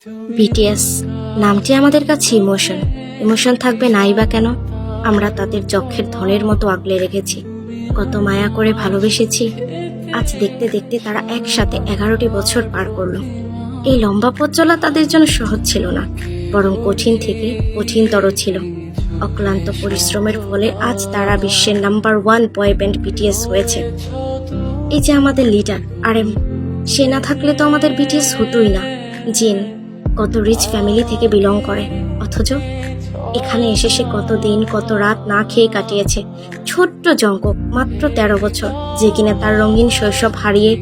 BTS নামটি আমাদের কাছে ইমোশন থাকবে নাই বা কেন? আমরা তাদের যক্ষের ধনের মতো আগলে রেখেছি, কত মায়া করে ভালোবেসেছি। আজ দেখতে দেখতে তারা একসাথে 11টি বছর পার করলো। এই লম্বা পথ চলা তাদের জন্য সহজ ছিল না, বরং কঠিন থেকে কঠিনতর ছিল। অক্লান্ত পরিশ্রমের ফলে আজ তারা বিশ্বের নাম্বার 1 বয় ব্যান্ড বিটিএস হয়েছে। এই যে আমাদের লিডার RM, সে না থাকলে তো আমাদের বিটিএস হতোই না। জিন কত রিচ ফ্যামিলি থেকে বিলং করে, অথচ এখানে এসে সে কত দিন কত রাত না খেয়ে কাটিয়েছে। ছোট্ট জঙ্কক মাত্র 13 বছর, যে কিনা তার রঙিন শৈশব হারিয়ে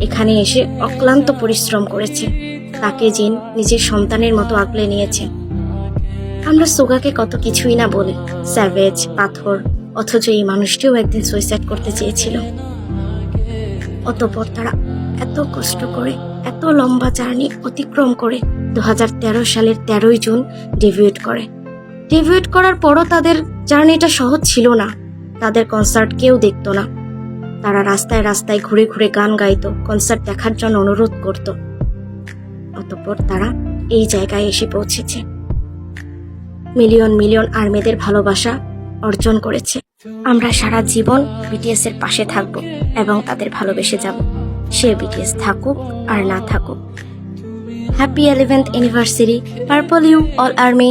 এখানে এসে অক্লান্ত পরিশ্রম করেছে। তাকে জিন নিজের সন্তানের মতো আগলে নিয়েছে। আমরা সোগাকে কত কিছুই না বলি, স্যাভেজ, পাথর, অথচ এই মানুষটিও একদিন সুইসাইড করতে চেয়েছিল। অতঃপর তারা এত কষ্ট করে, এত লম্বা জার্নি অতিক্রম করে 2013 সালের 13ই জুন ডেবিউট করে। ডেবিউট করার পরও তাদের জার্নিটা সহজ ছিল না। তাদের কনসার্ট কেউ দেখতো না। তারা রাস্তায় রাস্তায় ঘুরে ঘুরে গান গাইতো, কনসার্ট দেখার জন্য অনুরোধ করত। অতঃপর তারা এই জায়গায় এসে পৌঁছেছে, মিলিয়ন মিলিয়ন আর্মিদের ভালোবাসা অর্জন করেছে। আমরা সারা জীবন বিটিএস এর পাশে থাকব এবং তাদের ভালোবেসে যাব, সে বিটিএস থাকুক আর না থাকুক। Happy 11th anniversary purple you all army.